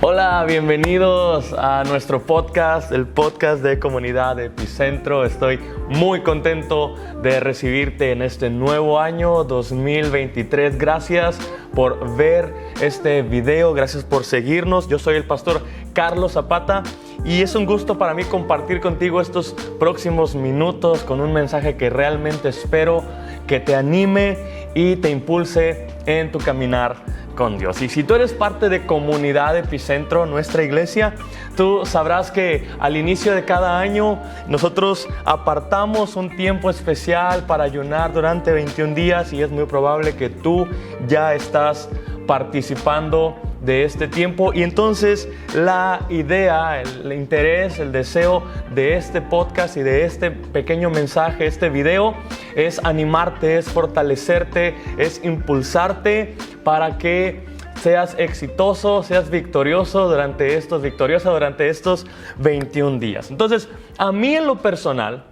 Hola, bienvenidos a nuestro podcast, el podcast de Comunidad Epicentro. Estoy muy contento de recibirte en este nuevo año 2023. Gracias por ver este video, gracias por seguirnos. Yo soy el pastor Carlos Zapata y es un gusto para mí compartir contigo estos próximos minutos con un mensaje que realmente espero que te anime y te impulse en tu caminar con Dios. Y si tú eres parte de Comunidad Epicentro, nuestra iglesia, tú sabrás que al inicio de cada año nosotros apartamos un tiempo especial para ayunar durante 21 días y es muy probable que tú ya estás participando de este tiempo. Y entonces la idea, el interés, el deseo de este podcast y de este pequeño mensaje, este video, es animarte, es fortalecerte, es impulsarte para que seas exitoso, seas victoriosa durante estos 21 días. Entonces, a mí en lo personal,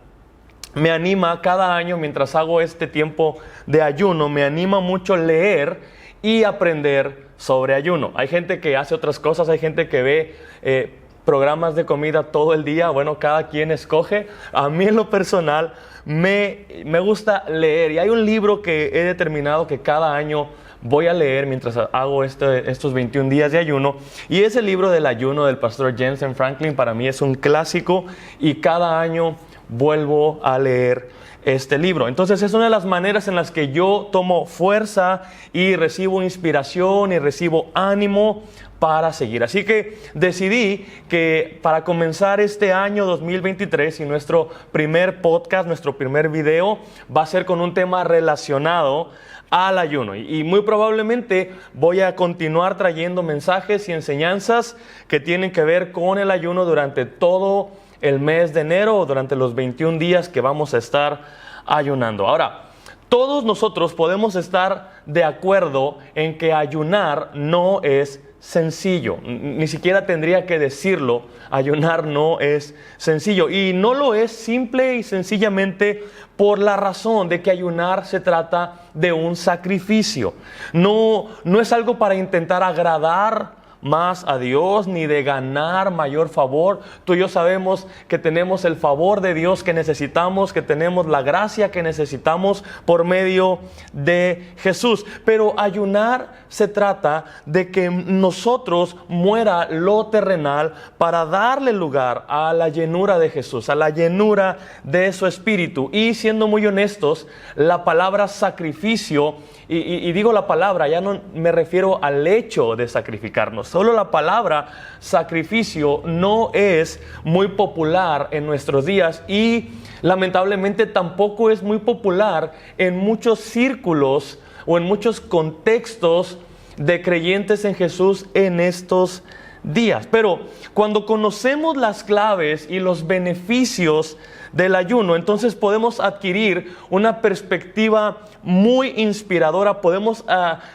me anima cada año mientras hago este tiempo de ayuno, me anima mucho leer y aprender sobre ayuno. Hay gente que hace otras cosas, hay gente que ve programas de comida todo el día. Bueno, cada quien escoge. A mí en lo personal me gusta leer y hay un libro que he determinado que cada año voy a leer mientras hago estos 21 días de ayuno, y es el libro del ayuno del pastor Jentezen Franklin. Para mí es un clásico y cada año vuelvo a leer este libro. Entonces es una de las maneras en las que yo tomo fuerza y recibo inspiración y recibo ánimo para seguir. Así que decidí que para comenzar este año 2023 y nuestro primer podcast, nuestro primer video va a ser con un tema relacionado al ayuno, y muy probablemente voy a continuar trayendo mensajes y enseñanzas que tienen que ver con el ayuno durante todo el mes de enero o durante los 21 días que vamos a estar ayunando. Ahora, todos nosotros podemos estar de acuerdo en que ayunar no es sencillo. Ni siquiera tendría que decirlo. Ayunar no es sencillo, y no lo es simple y sencillamente por la razón de que ayunar se trata de un sacrificio. No es algo para intentar agradar más a Dios ni de ganar mayor favor. Tú y yo sabemos que tenemos el favor de Dios que necesitamos, que tenemos la gracia que necesitamos por medio de Jesús. Pero ayunar se trata de que nosotros muera lo terrenal para darle lugar a la llenura de Jesús, a la llenura de su Espíritu. Y siendo muy honestos, la palabra sacrificio, y digo la palabra, ya no me refiero al hecho de sacrificarnos. Solo la palabra sacrificio no es muy popular en nuestros días, y lamentablemente tampoco es muy popular en muchos círculos o en muchos contextos de creyentes en Jesús en estos días. Pero cuando conocemos las claves y los beneficios del ayuno, entonces podemos adquirir una perspectiva muy inspiradora, podemos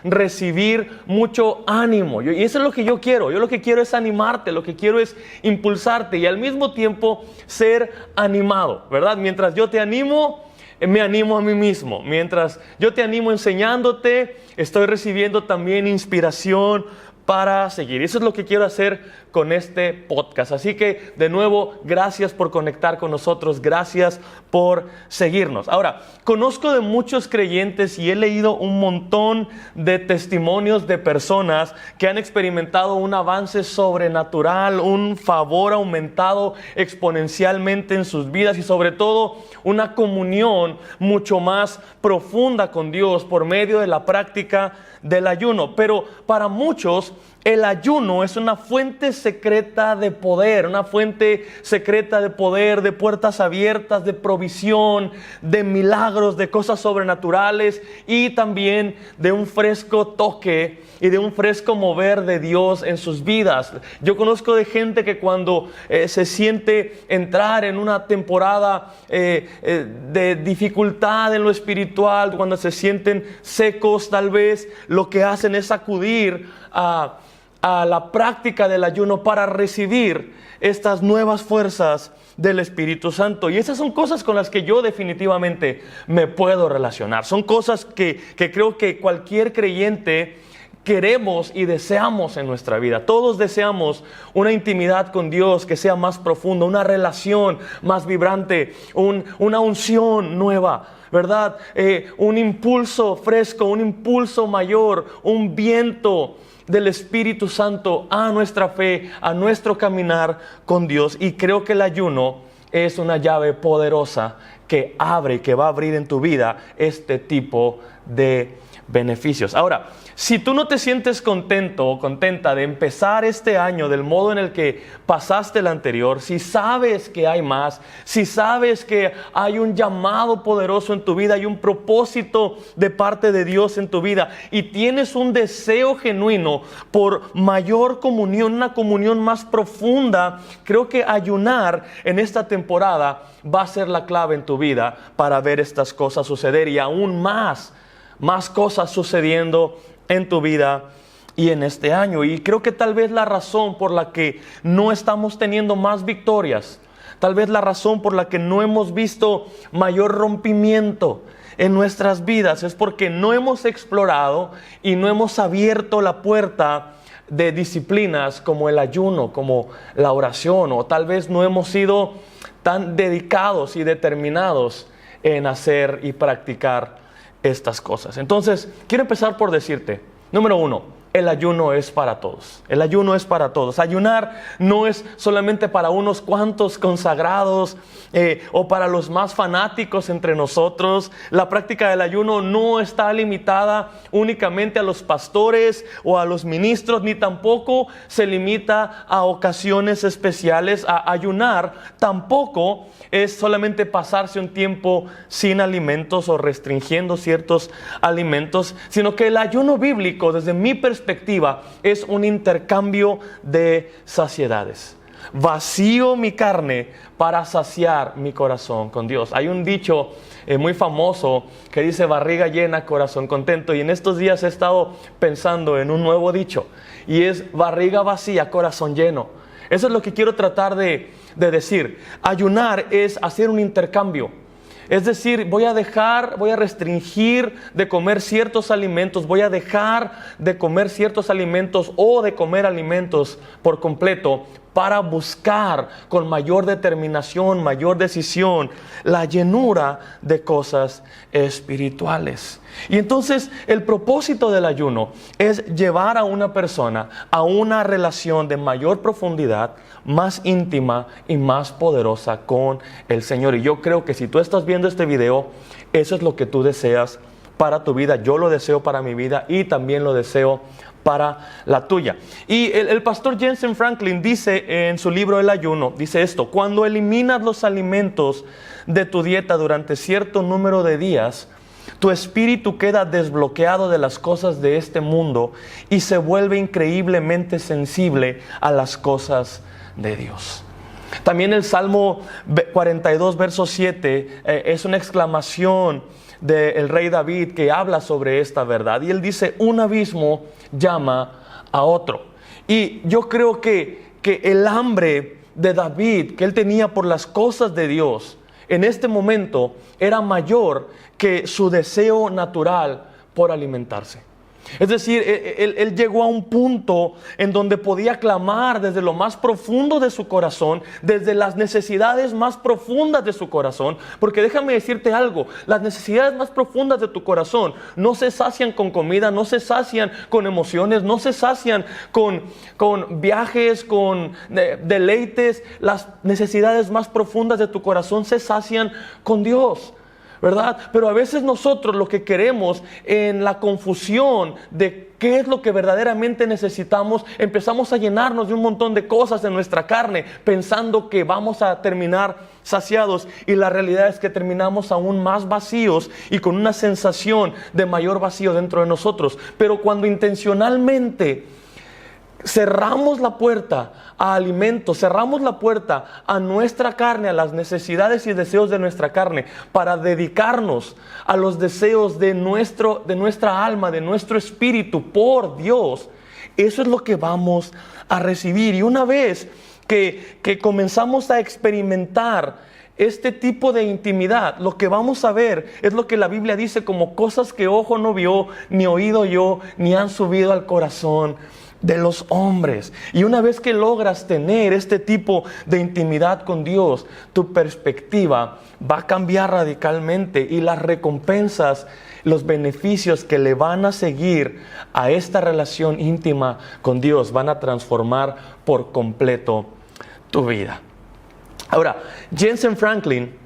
recibir mucho ánimo. Y eso es lo que yo quiero. Yo lo que quiero es animarte, lo que quiero es impulsarte y al mismo tiempo ser animado, ¿verdad? Mientras yo te animo, me animo a mí mismo. Mientras yo te animo enseñándote, estoy recibiendo también inspiración para seguir. Eso es lo que quiero hacer con este podcast. Así que, de nuevo, gracias por conectar con nosotros, gracias por seguirnos. Ahora, conozco de muchos creyentes y he leído un montón de testimonios de personas que han experimentado un avance sobrenatural, un favor aumentado exponencialmente en sus vidas y sobre todo una comunión mucho más profunda con Dios por medio de la práctica del ayuno. Pero para muchos el ayuno es una fuente secreta de poder, una fuente secreta de poder, de puertas abiertas, de provisión, de milagros, de cosas sobrenaturales y también de un fresco toque y de un fresco mover de Dios en sus vidas. Yo conozco de gente que cuando se siente entrar en una temporada de dificultad en lo espiritual, cuando se sienten secos tal vez, lo que hacen es acudir a la práctica del ayuno para recibir estas nuevas fuerzas del Espíritu Santo. Y esas son cosas con las que yo definitivamente me puedo relacionar. Son cosas que creo que cualquier creyente queremos y deseamos en nuestra vida. Todos deseamos una intimidad con Dios que sea más profunda, una relación más vibrante, una unción nueva, ¿verdad? Un impulso fresco, un impulso mayor, un viento del Espíritu Santo a nuestra fe, a nuestro caminar con Dios. Y creo que el ayuno es una llave poderosa que abre y que va a abrir en tu vida este tipo de beneficios. Ahora, si tú no te sientes contento o contenta de empezar este año del modo en el que pasaste el anterior, si sabes que hay más, si sabes que hay un llamado poderoso en tu vida, hay un propósito de parte de Dios en tu vida y tienes un deseo genuino por mayor comunión, una comunión más profunda, creo que ayunar en esta temporada va a ser la clave en tu vida para ver estas cosas suceder y aún más cosas sucediendo en tu vida y en este año. Y creo que tal vez la razón por la que no estamos teniendo más victorias, tal vez la razón por la que no hemos visto mayor rompimiento en nuestras vidas es porque no hemos explorado y no hemos abierto la puerta de disciplinas como el ayuno, como la oración, o tal vez no hemos sido tan dedicados y determinados en hacer y practicar estas cosas. Entonces, quiero empezar por decirte, número 1, el ayuno es para todos. El ayuno es para todos. Ayunar no es solamente para unos cuantos consagrados o para los más fanáticos entre nosotros. La práctica del ayuno no está limitada únicamente a los pastores o a los ministros, ni tampoco se limita a ocasiones especiales. A ayunar tampoco es solamente pasarse un tiempo sin alimentos o restringiendo ciertos alimentos, sino que el ayuno bíblico, desde mi perspectiva, es un intercambio de saciedades. Vacío mi carne para saciar mi corazón con Dios. Hay un dicho muy famoso que dice barriga llena, corazón contento, y en estos días he estado pensando en un nuevo dicho y es barriga vacía, corazón lleno. Eso es lo que quiero tratar de decir. Ayunar es hacer un intercambio. Es decir, voy a restringir de comer ciertos alimentos, voy a dejar de comer ciertos alimentos o de comer alimentos por completo para buscar con mayor determinación, mayor decisión, la llenura de cosas espirituales. Y entonces el propósito del ayuno es llevar a una persona a una relación de mayor profundidad, más íntima y más poderosa con el Señor. Y yo creo que si tú estás viendo este video, eso es lo que tú deseas para tu vida. Yo lo deseo para mi vida y también lo deseo para la tuya. Y el pastor Jensen Franklin dice en su libro El Ayuno, dice esto: cuando eliminas los alimentos de tu dieta durante cierto número de días, tu espíritu queda desbloqueado de las cosas de este mundo y se vuelve increíblemente sensible a las cosas de Dios. También el Salmo 42, verso 7, es una exclamación del rey David que habla sobre esta verdad. Y él dice: un abismo llama a otro. Y yo creo que el hambre de David que él tenía por las cosas de Dios en este momento era mayor que su deseo natural por alimentarse. Es decir, él llegó a un punto en donde podía clamar desde lo más profundo de su corazón, desde las necesidades más profundas de su corazón, porque déjame decirte algo, las necesidades más profundas de tu corazón no se sacian con comida, no se sacian con emociones, no se sacian con viajes, con deleites. Las necesidades más profundas de tu corazón se sacian con Dios, ¿verdad? Pero a veces nosotros lo que queremos, en la confusión de qué es lo que verdaderamente necesitamos, empezamos a llenarnos de un montón de cosas en nuestra carne, pensando que vamos a terminar saciados, y la realidad es que terminamos aún más vacíos y con una sensación de mayor vacío dentro de nosotros. Pero cuando intencionalmente cerramos la puerta a alimentos, cerramos la puerta a nuestra carne, a las necesidades y deseos de nuestra carne, para dedicarnos a los deseos de nuestra alma, de nuestro espíritu por Dios, eso es lo que vamos a recibir. Y una vez que comenzamos a experimentar este tipo de intimidad, lo que vamos a ver es lo que la Biblia dice como cosas que ojo no vio, ni oído oyó, ni han subido al corazón de los hombres. Y una vez que logras tener este tipo de intimidad con Dios, tu perspectiva va a cambiar radicalmente y las recompensas, los beneficios que le van a seguir a esta relación íntima con Dios van a transformar por completo tu vida. Ahora, Jensen Franklin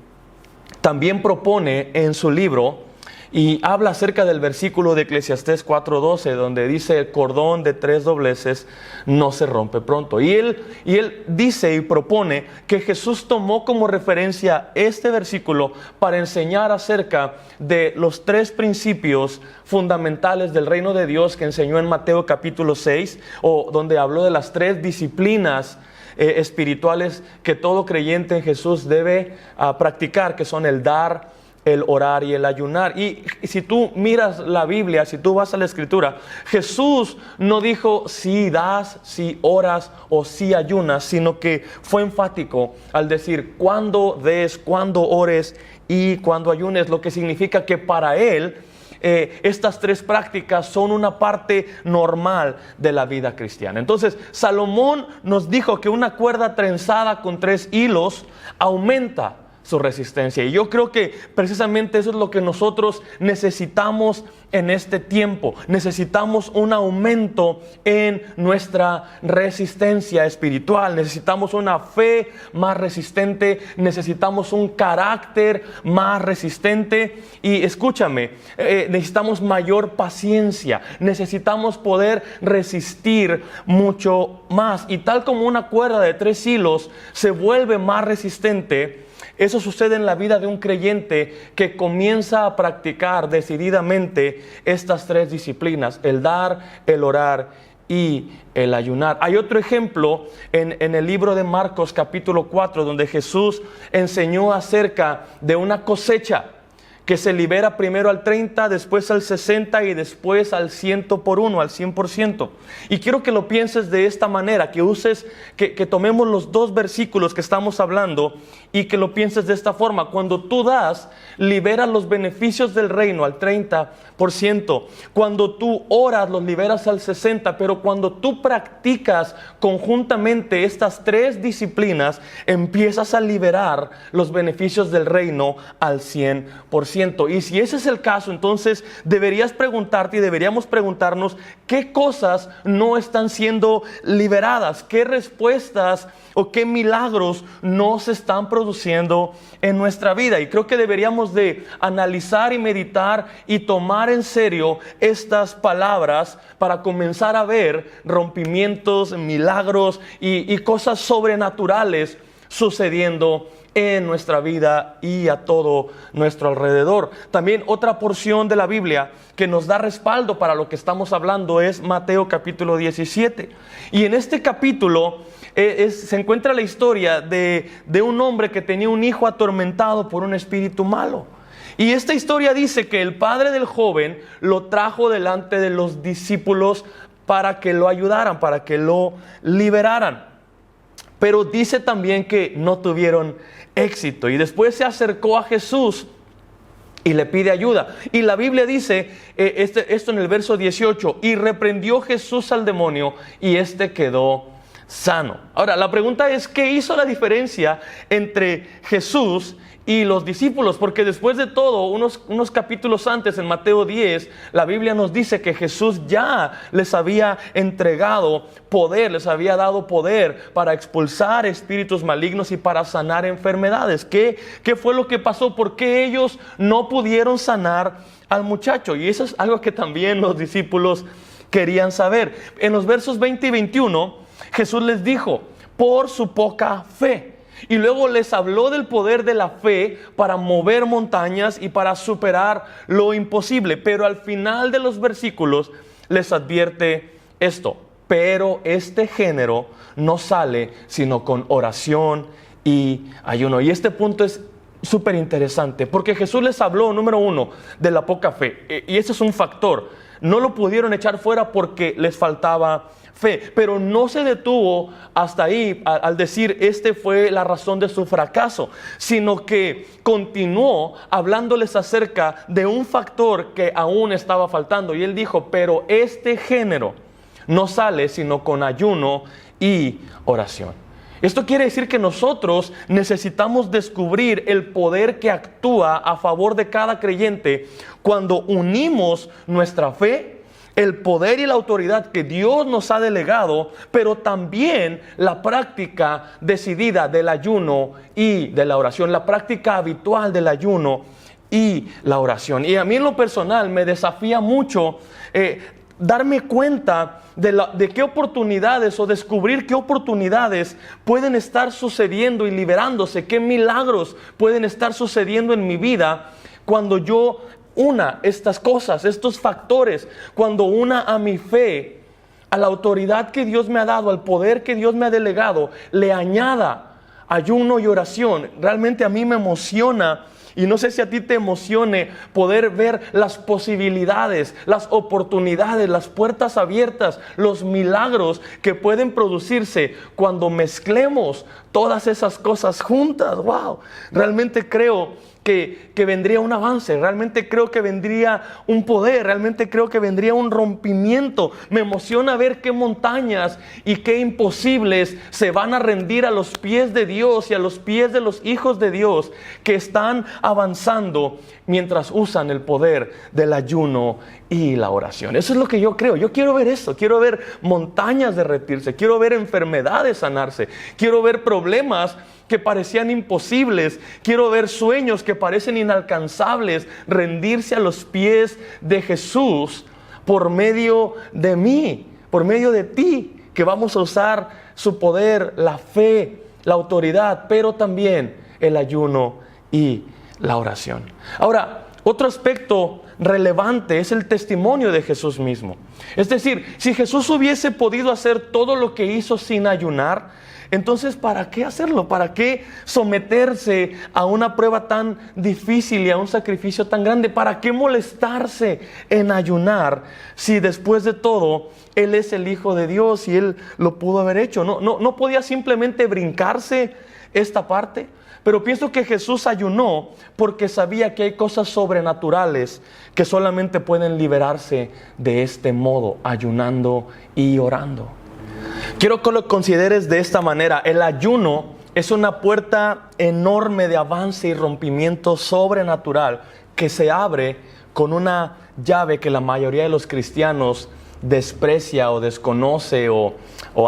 también propone en su libro y habla acerca del versículo de Eclesiastés 4:12, donde dice: el cordón de 3 dobleces no se rompe pronto. Y él dice y propone que Jesús tomó como referencia este versículo para enseñar acerca de los 3 principios fundamentales del reino de Dios que enseñó en Mateo capítulo 6, o donde habló de las 3 disciplinas espirituales que todo creyente en Jesús debe practicar, que son el dar, el orar y el ayunar. Y si tú miras la Biblia, si tú vas a la Escritura, Jesús no dijo si das, si oras o si ayunas, sino que fue enfático al decir cuándo des, cuándo ores y cuándo ayunes, lo que significa que para él estas 3 prácticas son una parte normal de la vida cristiana. Entonces, Salomón nos dijo que una cuerda trenzada con 3 hilos aumenta su resistencia. Y yo creo que precisamente eso es lo que nosotros necesitamos en este tiempo. Necesitamos un aumento en nuestra resistencia espiritual. Necesitamos una fe más resistente. Necesitamos un carácter más resistente. Y escúchame, necesitamos mayor paciencia. Necesitamos poder resistir mucho más. Y tal como una cuerda de 3 hilos se vuelve más resistente, eso sucede en la vida de un creyente que comienza a practicar decididamente estas 3 disciplinas: el dar, el orar y el ayunar. Hay otro ejemplo en el libro de Marcos capítulo 4, donde Jesús enseñó acerca de una cosecha que se libera primero al 30, después al 60 y después al 100 por 1, al 100%. Y quiero que lo pienses de esta manera, que tomemos los 2 versículos que estamos hablando y que lo pienses de esta forma. Cuando tú das, liberas los beneficios del reino al 30%. Cuando tú oras, los liberas al 60%. Pero cuando tú practicas conjuntamente estas 3 disciplinas, empiezas a liberar los beneficios del reino al 100%. Y si ese es el caso, entonces deberías preguntarte y deberíamos preguntarnos qué cosas no están siendo liberadas, qué respuestas o qué milagros no se están produciendo en nuestra vida. Y creo que deberíamos de analizar y meditar y tomar en serio estas palabras para comenzar a ver rompimientos, milagros y cosas sobrenaturales sucediendo en nuestra vida y a todo nuestro alrededor. También otra porción de la Biblia que nos da respaldo para lo que estamos hablando es Mateo capítulo 17. Y en este capítulo se encuentra la historia de un hombre que tenía un hijo atormentado por un espíritu malo. Y esta historia dice que el padre del joven lo trajo delante de los discípulos para que lo ayudaran, para que lo liberaran. Pero dice también que no tuvieron éxito. Y después se acercó a Jesús y le pide ayuda. Y la Biblia dice esto en el verso 18: y reprendió Jesús al demonio y éste quedó sano. Ahora, la pregunta es, ¿qué hizo la diferencia entre Jesús y los discípulos? Porque después de todo, unos capítulos antes, en Mateo 10, la Biblia nos dice que Jesús ya les había entregado poder, les había dado poder para expulsar espíritus malignos y para sanar enfermedades. ¿Qué fue lo que pasó? ¿Por qué ellos no pudieron sanar al muchacho? Y eso es algo que también los discípulos querían saber. En los versos 20 y 21, Jesús les dijo: por su poca fe. Y luego les habló del poder de la fe para mover montañas y para superar lo imposible. Pero al final de los versículos les advierte esto: pero este género no sale sino con oración y ayuno. Y este punto es súper interesante, porque Jesús les habló, número 1, de la poca fe. Y ese es un factor. No lo pudieron echar fuera porque les faltaba fe, pero no se detuvo hasta ahí al decir fue la razón de su fracaso, sino que continuó hablándoles acerca de un factor que aún estaba faltando. Y él dijo, pero este género no sale sino con ayuno y oración. Esto quiere decir que nosotros necesitamos descubrir el poder que actúa a favor de cada creyente cuando unimos nuestra fe, el poder y la autoridad que Dios nos ha delegado, pero también la práctica decidida del ayuno y de la oración, la práctica habitual del ayuno y la oración. Y a mí en lo personal me desafía mucho darme cuenta de qué oportunidades o descubrir qué oportunidades pueden estar sucediendo y liberándose, qué milagros pueden estar sucediendo en mi vida cuando yo una estas cosas, estos factores, cuando una a mi fe, a la autoridad que Dios me ha dado, al poder que Dios me ha delegado, le añada ayuno y oración. Realmente a mí me emociona. Y no sé si a ti te emocione poder ver las posibilidades, las oportunidades, las puertas abiertas, los milagros que pueden producirse cuando mezclemos todas esas cosas juntas. ¡Wow! Realmente creo que vendría un avance, realmente creo que vendría un poder, realmente creo que vendría un rompimiento. Me emociona ver qué montañas y qué imposibles se van a rendir a los pies de Dios y a los pies de los hijos de Dios que están avanzando mientras usan el poder del ayuno y la oración. Eso es lo que yo creo. Yo quiero ver eso, quiero ver montañas derretirse, quiero ver enfermedades sanarse, quiero ver problemas que parecían imposibles, quiero ver sueños que parecen inalcanzables rendirse a los pies de Jesús por medio de mí, por medio de ti, que vamos a usar su poder, la fe, la autoridad, pero también el ayuno y la oración. Ahora, otro aspecto relevante es el testimonio de Jesús mismo. Es decir, si Jesús hubiese podido hacer todo lo que hizo sin ayunar, entonces, ¿para qué hacerlo? ¿Para qué someterse a una prueba tan difícil y a un sacrificio tan grande? ¿Para qué molestarse en ayunar si después de todo Él es el Hijo de Dios y Él lo pudo haber hecho? No podía simplemente brincarse esta parte. Pero pienso que Jesús ayunó porque sabía que hay cosas sobrenaturales que solamente pueden liberarse de este modo, ayunando y orando. Quiero que lo consideres de esta manera. El ayuno es una puerta enorme de avance y rompimiento sobrenatural que se abre con una llave que la mayoría de los cristianos desprecia o desconoce o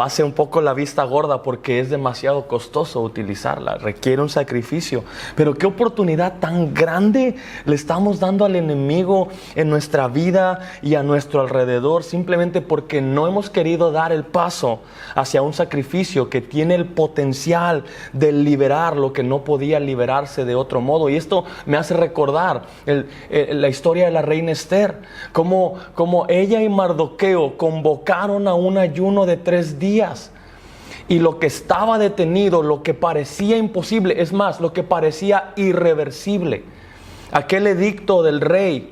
hace un poco la vista gorda porque es demasiado costoso utilizarla, requiere un sacrificio. Pero qué oportunidad tan grande le estamos dando al enemigo en nuestra vida y a nuestro alrededor, simplemente porque no hemos querido dar el paso hacia un sacrificio que tiene el potencial de liberar lo que no podía liberarse de otro modo. Y esto me hace recordar la historia de la reina Esther, como ella y Mardoqueo convocaron a un ayuno de 3 días, y lo que estaba detenido, lo que parecía imposible, es más, lo que parecía irreversible, aquel edicto del rey,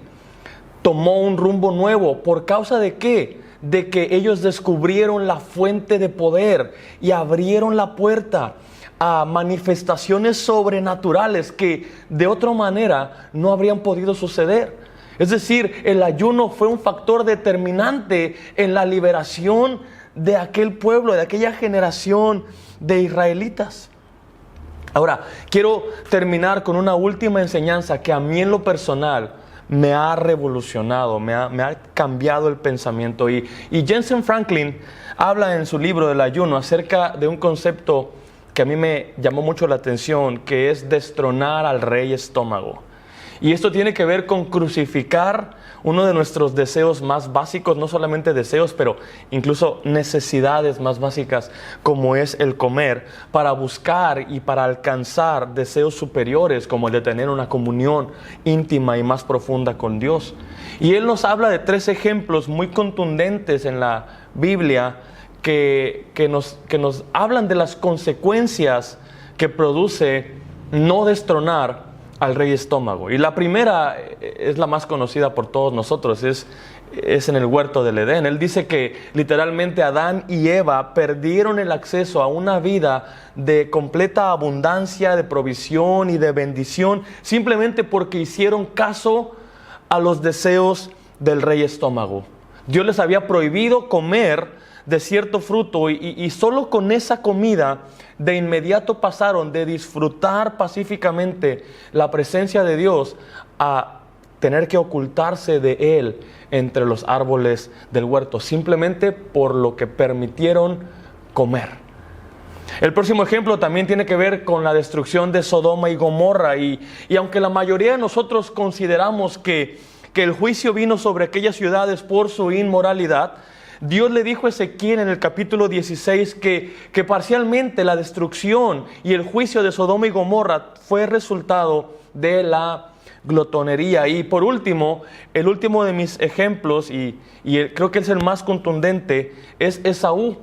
tomó un rumbo nuevo. ¿Por causa de qué? De que ellos descubrieron la fuente de poder y abrieron la puerta a manifestaciones sobrenaturales que de otra manera no habrían podido suceder. Es decir, el ayuno fue un factor determinante en la liberación de aquel pueblo, de aquella generación de israelitas. Ahora, quiero terminar con una última enseñanza que a mí en lo personal me ha revolucionado, me ha cambiado el pensamiento. Y Jensen Franklin habla en su libro del ayuno acerca de un concepto que a mí me llamó mucho la atención, que es destronar al rey estómago. Y esto tiene que ver con crucificar uno de nuestros deseos más básicos, no solamente deseos, pero incluso necesidades más básicas, como es el comer, para buscar y para alcanzar deseos superiores, como el de tener una comunión íntima y más profunda con Dios. Y él nos habla de 3 ejemplos muy contundentes en la Biblia que nos hablan de las consecuencias que produce no destronar al rey estómago. Y la primera es la más conocida por todos nosotros, es es en el huerto del Edén. Él dice que literalmente Adán y Eva perdieron el acceso a una vida de completa abundancia, de provisión y de bendición, simplemente porque hicieron caso a los deseos del rey estómago. Dios les había prohibido comer de cierto fruto y solo con esa comida de inmediato pasaron de disfrutar pacíficamente la presencia de Dios a tener que ocultarse de Él entre los árboles del huerto, simplemente por lo que permitieron comer. El próximo ejemplo también tiene que ver con la destrucción de Sodoma y Gomorra, y aunque la mayoría de nosotros consideramos que el juicio vino sobre aquellas ciudades por su inmoralidad, Dios le dijo a Ezequiel en el capítulo 16 que parcialmente la destrucción y el juicio de Sodoma y Gomorra fue resultado de la glotonería. Y por último, el último de mis ejemplos, y creo que es el más contundente, es Esaú,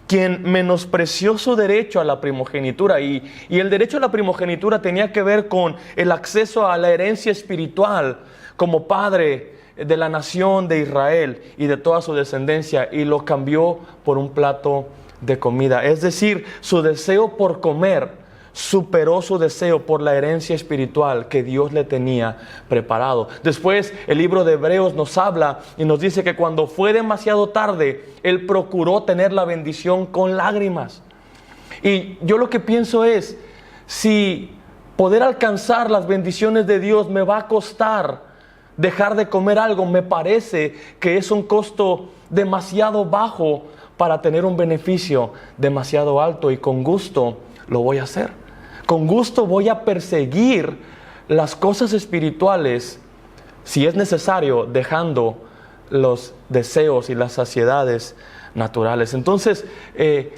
quien menospreció su derecho a la primogenitura. Y el derecho a la primogenitura tenía que ver con el acceso a la herencia espiritual como padre de la nación de Israel y de toda su descendencia, y lo cambió por un plato de comida. Es decir, su deseo por comer superó su deseo por la herencia espiritual que Dios le tenía preparado. Después, el libro de Hebreos nos habla y nos dice que cuando fue demasiado tarde, él procuró tener la bendición con lágrimas. Y yo lo que pienso es, si poder alcanzar las bendiciones de Dios me va a costar dejar de comer algo, me parece que es un costo demasiado bajo para tener un beneficio demasiado alto, y con gusto lo voy a hacer. Con gusto voy a perseguir las cosas espirituales, si es necesario, dejando los deseos y las saciedades naturales. Entonces,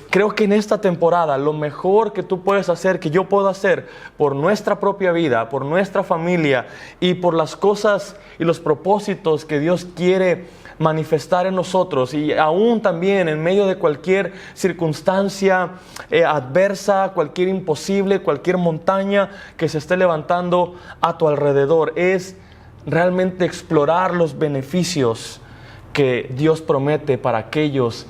creo que en esta temporada lo mejor que tú puedes hacer, que yo puedo hacer por nuestra propia vida, por nuestra familia y por las cosas y los propósitos que Dios quiere manifestar en nosotros, y aún también en medio de cualquier circunstancia adversa, cualquier imposible, cualquier montaña que se esté levantando a tu alrededor, es realmente explorar los beneficios que Dios promete para aquellos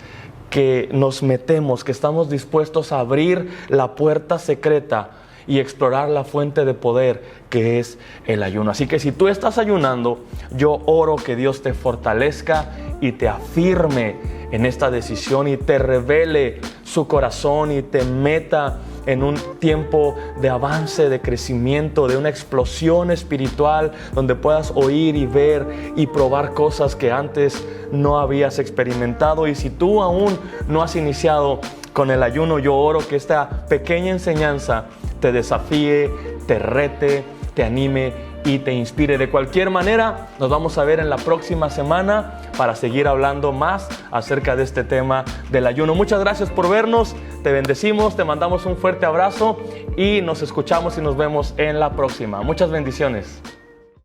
que nos metemos, que estamos dispuestos a abrir la puerta secreta y explorar la fuente de poder que es el ayuno. Así que si tú estás ayunando, yo oro que Dios te fortalezca y te afirme en esta decisión y te revele su corazón y te meta en un tiempo de avance, de crecimiento, de una explosión espiritual donde puedas oír y ver y probar cosas que antes no habías experimentado. Y si tú aún no has iniciado con el ayuno, yo oro que esta pequeña enseñanza te desafíe, te rete, te anime y te inspire. De cualquier manera, nos vamos a ver en la próxima semana para seguir hablando más acerca de este tema del ayuno. Muchas gracias por vernos, te bendecimos, te mandamos un fuerte abrazo y nos escuchamos y nos vemos en la próxima. Muchas bendiciones.